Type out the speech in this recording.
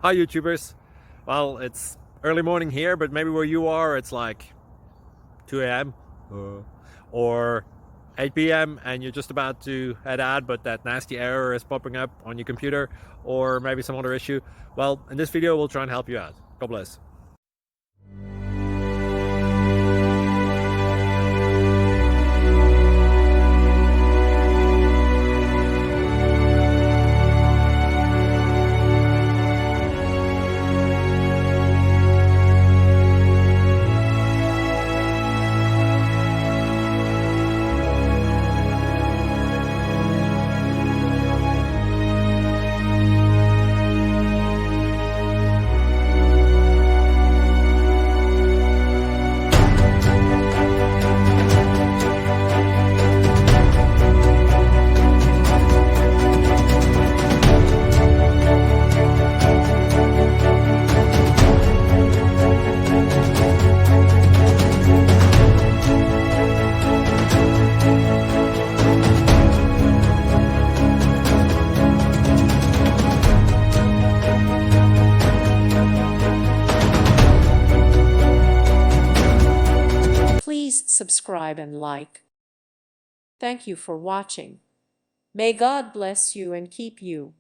Hi YouTubers. Well, it's early morning here, but maybe where you are it's like 2 a.m. or 8 p.m. and you're just about to head out, but that nasty error is popping up on your computer, or maybe some other issue. Well, in this video we'll try and help you out. God bless. Please subscribe and like. Thank you for watching. May God bless you and keep you.